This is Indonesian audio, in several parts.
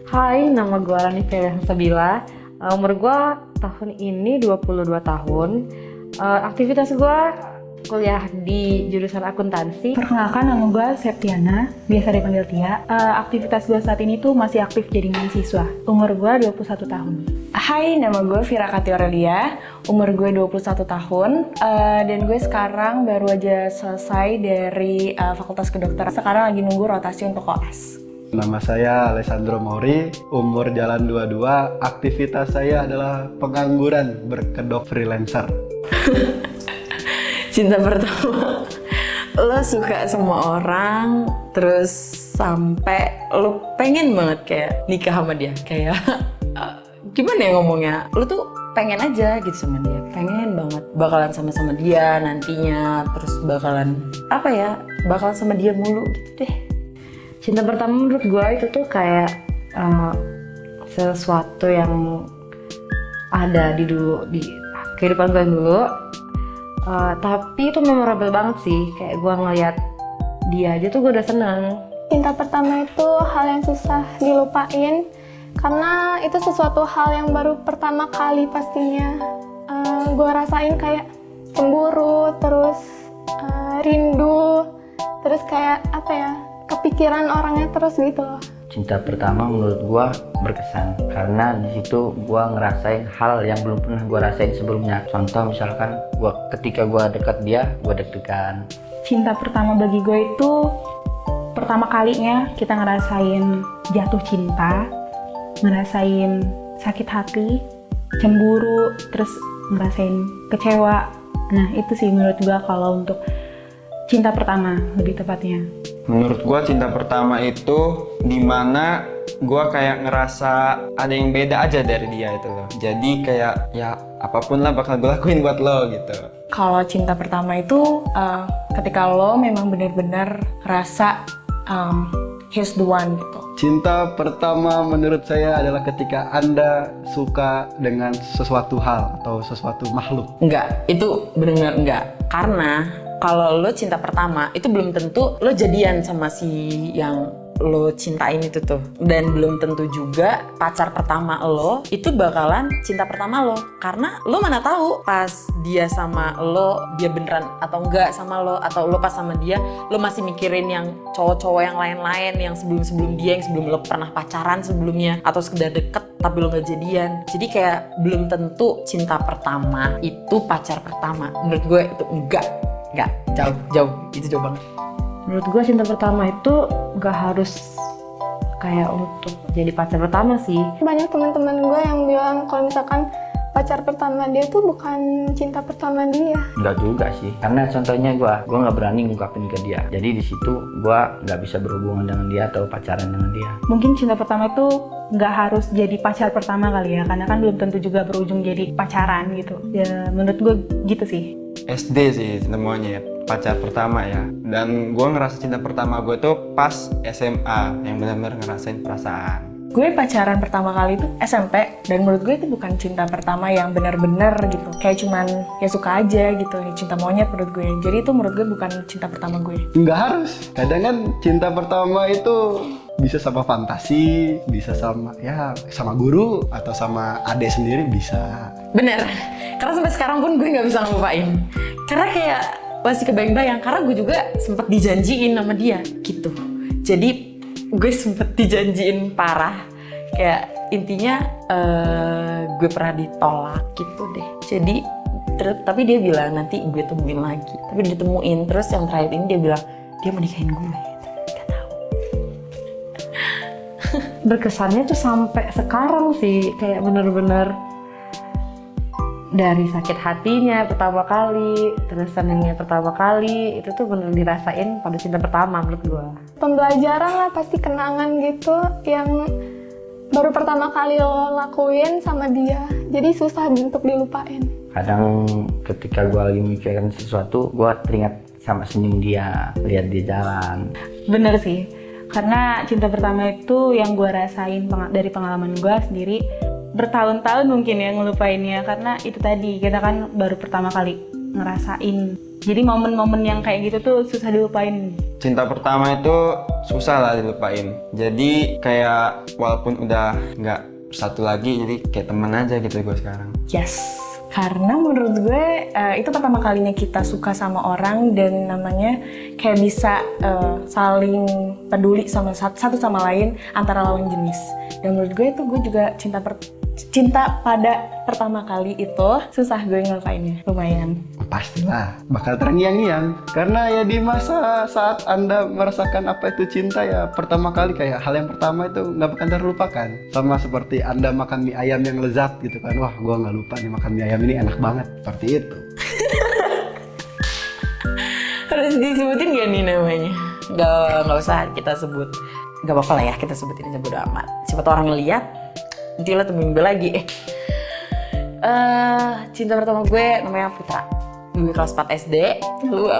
Hai, nama gue Rani Felia Sabila. Umur gue tahun ini 22 tahun. Aktivitas gue kuliah di jurusan akuntansi. Perkenalkan, nama gue Septiana, biasa dipanggil Tia. Aktivitas gue saat ini tuh masih aktif jadi mahasiswa. Umur gue 21 tahun. Hai, nama gue Vira Kati Aurelia, umur gue 21 tahun, dan gue sekarang baru aja selesai dari Fakultas Kedokteran. Sekarang lagi nunggu rotasi untuk koas. Nama saya Alessandro Mauri, umur jalan 22, aktivitas saya adalah pengangguran berkedok freelancer. Cinta pertama, lo suka sama orang, terus sampai lo pengen banget kayak nikah sama dia, kayak gimana ya ngomongnya, lo tuh pengen aja gitu sama dia, pengen banget bakalan sama dia nantinya, terus bakalan bakalan sama dia mulu gitu deh. Cinta pertama menurut gue itu tuh kayak sesuatu yang ada di kehidupan gue dulu. Tapi itu memorable banget sih, kayak gue ngeliat dia aja tuh gue udah seneng. Cinta pertama itu hal yang susah dilupain karena itu sesuatu hal yang baru pertama kali pastinya. Gue rasain kayak cemburu, terus rindu, terus kayak kepikiran orangnya terus gitu loh. Cinta pertama menurut gua berkesan karena di situ gua ngerasain hal yang belum pernah gua rasain sebelumnya. Contoh misalkan ketika gua dekat dia, gua deg-degan. Cinta pertama bagi gue itu pertama kalinya kita ngerasain jatuh cinta, ngerasain sakit hati, cemburu, terus ngerasain kecewa. Nah itu sih menurut gue kalau untuk cinta pertama lebih tepatnya. Menurut gue cinta pertama itu dimana gue kayak ngerasa ada yang beda aja dari dia itu loh. Jadi kayak ya apapun lah bakal gue lakuin buat lo gitu. Kalau cinta pertama itu ketika lo memang benar-benar rasa he's the one gitu. Cinta pertama menurut saya adalah ketika Anda suka dengan sesuatu hal atau sesuatu makhluk. Enggak, itu benar-benar enggak. Karena kalau lo cinta pertama, itu belum tentu lo jadian sama si yang lo cintain itu tuh. Dan belum tentu juga pacar pertama lo itu bakalan cinta pertama lo. Karena lo mana tahu pas dia sama lo, dia beneran atau enggak sama lo. Atau lo pas sama dia, lo masih mikirin yang cowok-cowok yang lain-lain, yang sebelum-sebelum dia, yang sebelum lo pernah pacaran sebelumnya. Atau sekedar deket tapi lo gak jadian. Jadi kayak belum tentu cinta pertama itu pacar pertama. Menurut gue itu enggak, jauh, itu jauh banget. Menurut gue cinta pertama itu gak harus kayak untuk jadi pacar pertama sih. Banyak teman-teman gue yang bilang kalau misalkan pacar pertama dia tuh bukan cinta pertama dia. Enggak juga sih, karena contohnya gua nggak berani ngungkapin ke dia. Jadi di situ gua nggak bisa berhubungan dengan dia atau pacaran dengan dia. Mungkin cinta pertama itu nggak harus jadi pacar pertama kali ya, karena kan belum tentu juga berujung jadi pacaran gitu. Ya menurut gue gitu sih. SD sih semuanya ya, pacar pertama ya. Dan gue ngerasa cinta pertama gue tuh pas SMA, yang benar-benar ngerasain perasaan. Gue pacaran pertama kali itu SMP, dan menurut gue itu bukan cinta pertama yang benar-benar gitu. Kayak cuman ya suka aja gitu, ya cinta monyet menurut gue. Jadi itu menurut gue bukan cinta pertama gue. Nggak harus. Kadang kan cinta pertama itu bisa sama fantasi, bisa sama guru atau sama adik sendiri bisa. Bener, karena sampai sekarang pun gue nggak bisa ngelupain. Karena kayak masih kebayang-bayang, karena gue juga sempet dijanjiin sama dia gitu. Jadi gue sempet dijanjiin parah. Kayak intinya gue pernah ditolak gitu deh. Jadi tapi dia bilang nanti gue temuin lagi. Tapi ditemuin, terus yang terakhir ini dia bilang dia mau nikahin gue. Berkesannya tuh sampai sekarang sih, kayak bener-bener dari sakit hatinya pertama kali, terus senengnya pertama kali, itu tuh bener dirasain pada cinta pertama menurut gue. Pembelajaran lah, pasti kenangan gitu yang baru pertama kali lo lakuin sama dia. Jadi susah untuk dilupain. Kadang ketika gua lagi mikirin sesuatu, gua teringat sama senyum dia, lihat dia jalan. Bener sih, karena cinta pertama itu yang gue rasain dari pengalaman gue sendiri bertahun-tahun mungkin ya ngelupainnya, karena itu tadi kita kan baru pertama kali ngerasain Jadi momen-momen yang kayak gitu tuh susah dilupain. Cinta pertama itu susah lah dilupain. Jadi kayak walaupun udah nggak bersatu lagi, jadi kayak teman aja gitu gue sekarang. Yes, karena menurut gue itu pertama kalinya kita suka sama orang dan namanya kayak bisa saling peduli sama satu sama lain antara lawan jenis. Dan menurut gue itu gue juga cinta pada pertama kali itu susah gue ngelupainnya, lumayan. Pastilah bakal terngiang-ngiang karena ya di masa saat Anda merasakan apa itu cinta ya pertama kali kayak hal yang pertama itu nggak akan terlupakan. Sama seperti Anda makan mie ayam yang lezat gitu kan, wah gua nggak lupa nih makan mie ayam ini enak banget, seperti itu. Harus disebutin gak nih namanya? Nggak usah kita sebut. Gak apa-apa lah ya kita sebutin aja, bodo amat. Siapa tau orang ngeliat, nanti lo temuin gue lagi. Cinta pertama gue namanya Putra. Gue kelas 4 SD. Gue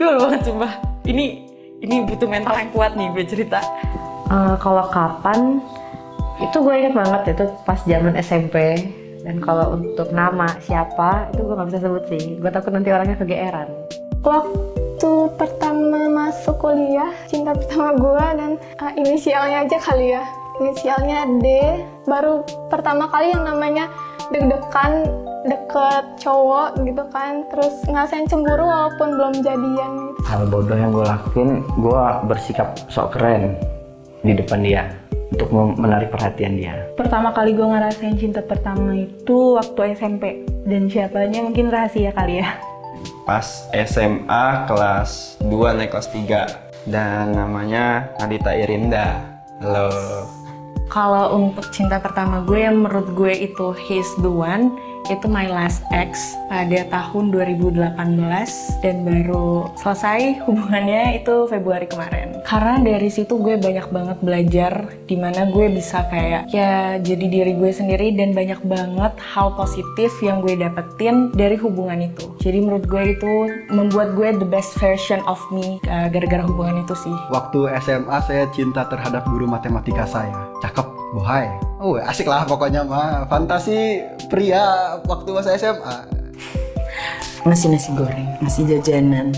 malu banget sumpah. Ini butuh mental yang kuat nih gue cerita. Kalau kapan, itu gue inget banget itu pas zaman SMP. Dan kalau untuk nama siapa, itu gue gak bisa sebut sih. Gue takut nanti orangnya kegeeran. Waktu pertama masuk kuliah, cinta pertama gue dan inisialnya aja kali ya. Inisialnya D. Baru pertama kali yang namanya deg-degan deket cowok gitu kan. Terus ngerasain cemburu walaupun belum jadian gitu. Hal bodoh yang gue lakuin, gue bersikap sok keren di depan dia untuk menarik perhatian dia. Pertama kali gue ngerasain cinta pertama itu waktu SMP. Dan siapanya mungkin rahasia kali ya. Pas SMA kelas 2 naik kelas 3 dan namanya Nadita Irinda. Halo. Kalau untuk cinta pertama gue yang menurut gue itu he's the one, itu My Last Ex pada tahun 2018 dan baru selesai hubungannya itu Februari kemarin. Karena dari situ gue banyak banget belajar dimana gue bisa kayak ya jadi diri gue sendiri dan banyak banget hal positif yang gue dapetin dari hubungan itu. Jadi menurut gue itu membuat gue the best version of me gara-gara hubungan itu sih. Waktu SMA saya cinta terhadap guru matematika saya. Cakep, bohai. Oh asik lah pokoknya mah. Fantasi pria waktu masa SMA. Nasi goreng, nasi jajanan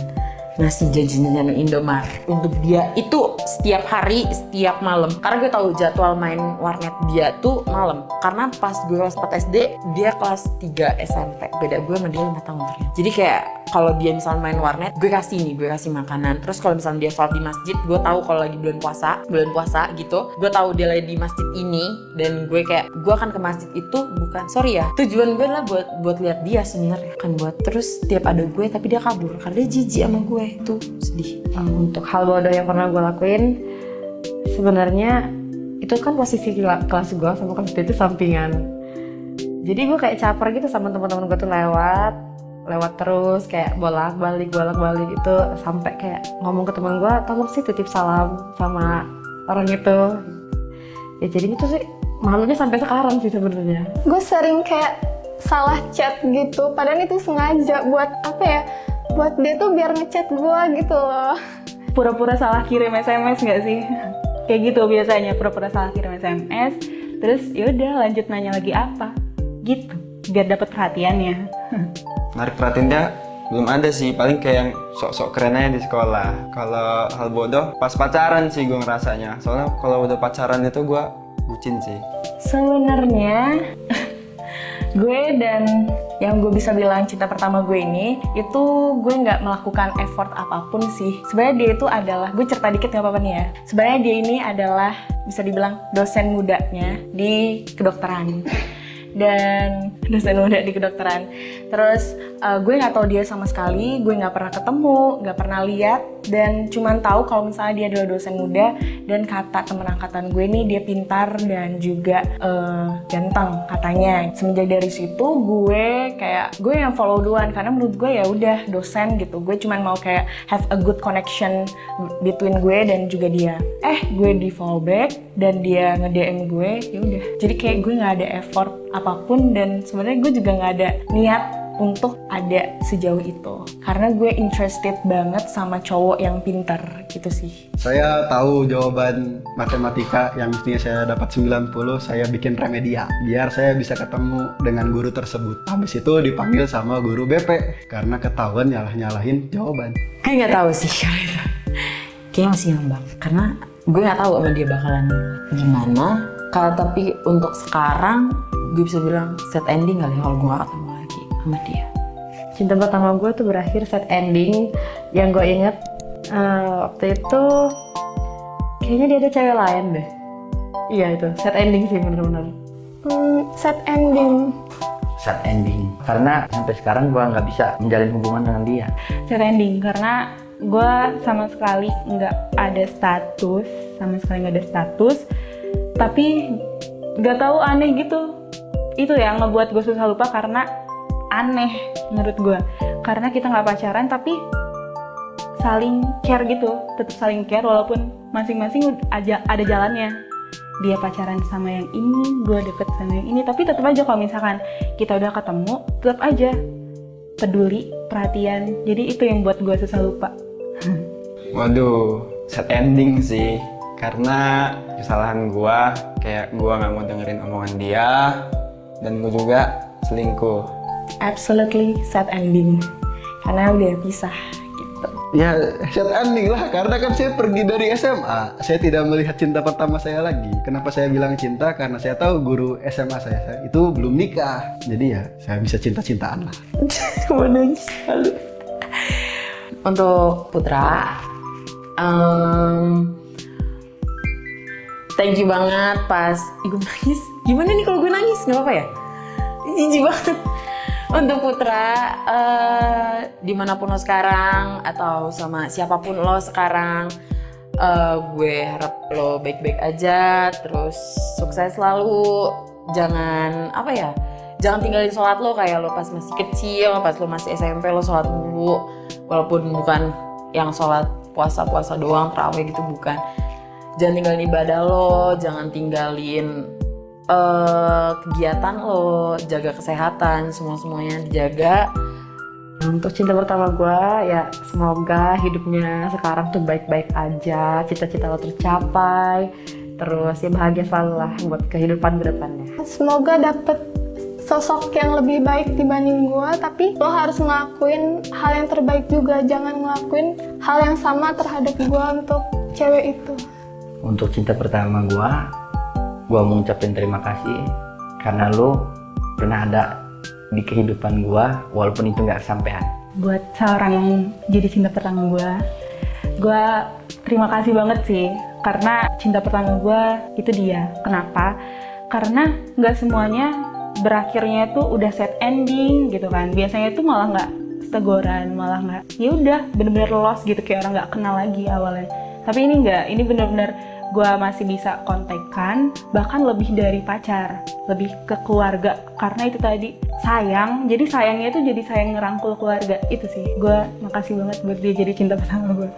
Indomaret untuk dia itu setiap hari, setiap malam. Karena gue tahu jadwal main warnet dia tuh malam. Karena pas gue kelas 4 SD, dia kelas 3 SMP. Beda gue sama dia 5 tahun ternyata. Jadi kayak kalau dia misalnya main warnet, gue kasih makanan. Terus kalau misalnya dia sholat di masjid, gue tahu kalau lagi bulan puasa gitu. Gue tahu dia lagi di masjid ini dan gue kayak gue akan ke masjid itu bukan tujuan gue adalah buat lihat dia sebenarnya. Kan buat terus tiap ada gue tapi dia kabur karena dia jijik sama gue. Tuh sedih. Untuk hal bodoh yang pernah gue lakuin, sebenarnya itu kan posisi kelas gue sama kelas dia itu sampingan. Jadi gue kayak caper gitu sama teman-teman gue tuh lewat terus kayak bolak-balik itu sampai kayak ngomong ke teman gue, tolong sih titip salam sama orang itu. Ya jadi itu sih malunya sampai sekarang sih sebenarnya. Gue sering kayak salah chat gitu, padahal itu sengaja buat apa ya? Buat dia tuh biar ngechat gue gitu loh. Pura-pura salah kirim SMS nggak sih? Kayak gitu biasanya, pura-pura salah kirim SMS. Terus yaudah lanjut nanya lagi apa gitu, biar dapat perhatiannya. Narik perhatian dia belum ada sih, paling kayak yang sok-sok keren aja di sekolah. Kalau hal bodoh pas pacaran sih gue ngerasanya. Soalnya kalau udah pacaran itu gue bucin sih. Sebenarnya gue dan yang gue bisa bilang cinta pertama gue ini itu gue nggak melakukan effort apapun sih. Sebenarnya dia itu adalah, gue cerita dikit nggak apa-apa nih ya. Sebenarnya dia ini adalah bisa dibilang dosen mudanya di kedokteran. Dan dosen muda di kedokteran. Terus gue nggak tahu dia sama sekali, gue nggak pernah ketemu, nggak pernah lihat, dan cuman tahu kalau misalnya dia adalah dosen muda. Dan kata temen angkatan gue nih dia pintar dan juga ganteng katanya. Semenjak dari situ gue yang follow duluan karena menurut gue ya udah dosen gitu. Gue cuman mau kayak have a good connection between gue dan juga dia. Gue di follow back dan dia nge-DM gue, ya udah. Jadi kayak gue nggak ada effort apapun dan sebenarnya gue juga nggak ada niat untuk ada sejauh itu. Karena gue interested banget sama cowok yang pinter gitu sih. Saya tahu jawaban matematika yang mestinya saya dapat 90, saya bikin remedia biar saya bisa ketemu dengan guru tersebut. Habis itu dipanggil sama guru BP karena ketahuan nyalah-nyalahin jawaban. Gue nggak tahu sih kalau itu. Kayaknya masih ngambang karena gue nggak tahu sama dia bakalan gimana. Kalau tapi untuk sekarang gue bisa bilang sad ending kali kalau gue gak ketemu lagi sama dia. Cinta pertama gue tuh berakhir sad ending. Yang gue inget waktu itu kayaknya dia ada cewek lain deh. Iya itu sad ending sih bener-bener. Sad ending. Sad ending karena sampai sekarang gue nggak bisa menjalin hubungan dengan dia. Sad ending karena gue sama sekali nggak ada status, tapi nggak tahu aneh gitu. Itu yang ngebuat gue susah lupa karena aneh menurut gue. Karena kita nggak pacaran tapi saling care gitu, tetap saling care walaupun masing-masing ada jalannya. Dia pacaran sama yang ini, gue deket sama yang ini, tapi tetap aja kalau misalkan kita udah ketemu, tetap aja peduli, perhatian. Jadi itu yang buat gue susah lupa. Waduh, sad ending sih. Karena kesalahan gue, kayak gue gak mau dengerin omongan dia, dan gue juga selingkuh. Absolutely sad ending. Karena udah pisah gitu. Ya sad ending lah, karena kan saya pergi dari SMA. Saya tidak melihat cinta pertama saya lagi. Kenapa saya bilang cinta? Karena saya tahu guru SMA saya itu belum nikah. Jadi ya saya bisa cinta-cintaan lah. Mau nangis malu. Untuk Putra, thank you banget pas gue nangis. Gimana nih kalau gue nangis? Gak apa-apa ya? Jijik banget. Untuk Putra, dimanapun lo sekarang atau sama siapapun lo sekarang, gue harap lo baik-baik aja, terus sukses selalu. Jangan jangan tinggalin sholat lo kayak lo pas masih kecil, pas lo masih SMP lo sholat dulu, walaupun bukan yang sholat puasa doang, terawih gitu, bukan. Jangan tinggalin ibadah lo, jangan tinggalin kegiatan lo, jaga kesehatan, semuanya dijaga. Untuk cinta pertama gue ya semoga hidupnya sekarang tuh baik-baik aja, cita-cita lo tercapai, terus ya bahagia selalu lah buat kehidupan kedepannya. Semoga dapet sosok yang lebih baik dibanding gue, tapi lo harus ngelakuin hal yang terbaik juga, jangan ngelakuin hal yang sama terhadap gue untuk cewek itu. Untuk cinta pertama gue mau ngucapin terima kasih karena lo pernah ada di kehidupan gue walaupun itu nggak kesampean. Buat seorang yang jadi cinta pertama gue terima kasih banget sih karena cinta pertama gue itu dia. Kenapa? Karena nggak semuanya berakhirnya tuh udah sad ending gitu kan. Biasanya tuh malah nggak teguran, malah nggak, ya udah bener-bener lost gitu kayak orang nggak kenal lagi awalnya. Tapi ini nggak, ini bener-bener gue masih bisa kontekan, bahkan lebih dari pacar, lebih ke keluarga. Karena itu tadi sayang, jadi sayangnya itu jadi sayang ngerangkul keluarga. Itu sih, gue makasih banget buat dia jadi cinta pertama gue.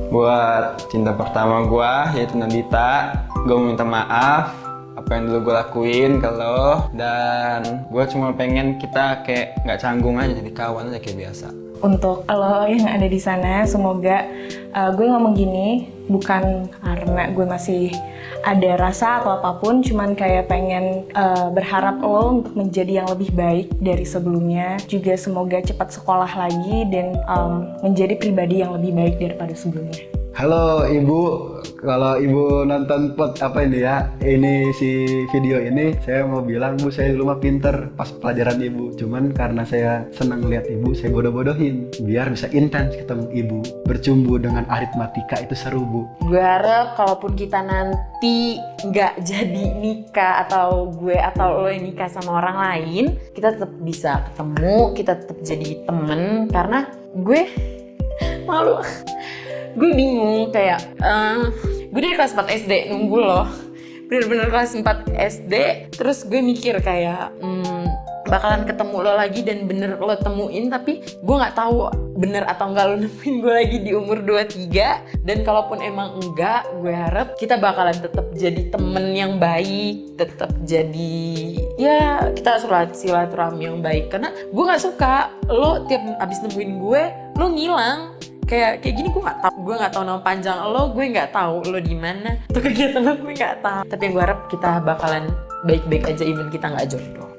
Buat cinta pertama gue, yaitu Nandita, gue mau minta maaf apa yang dulu gue lakuin ke lo, dan gue cuma pengen kita kayak nggak canggung aja, jadi kawan aja kayak biasa. Untuk lo yang ada di sana, semoga gue ngomong gini bukan karena gue masih ada rasa atau apapun, cuman kayak pengen berharap lo untuk menjadi yang lebih baik dari sebelumnya. Juga semoga cepat sekolah lagi dan menjadi pribadi yang lebih baik daripada sebelumnya. Halo Ibu, kalau Ibu nonton ini si video ini, saya mau bilang Bu, saya dulu mah pinter pas pelajaran Ibu. Cuman karena saya senang lihat Ibu, saya bodoh-bodohin biar bisa intens ketemu Ibu. Bercumbu dengan aritmatika itu seru Bu. Gue harap kalaupun kita nanti nggak jadi nikah atau gue atau lo yang nikah sama orang lain, kita tetap bisa ketemu, kita tetap jadi temen. Karena gue malu. Gue bingung kayak gue dari kelas 4 SD nunggu loh, bener-bener kelas 4 SD, terus gue mikir kayak bakalan ketemu lo lagi dan bener lo temuin, tapi gue nggak tahu bener atau enggak lo nemuin gue lagi di umur 23. Dan kalaupun emang enggak, gue harap kita bakalan tetap jadi temen yang baik, tetap jadi ya kita silaturahmi yang baik. Karena gue nggak suka lo tiap abis nemuin gue lo ngilang. Kayak gini gue nggak tahu nama panjang lo, gue nggak tahu lo di mana, tuh kegiatan lo gue nggak tahu. Tapi yang gue harap kita bakalan baik-baik aja even kita nggak jodoh.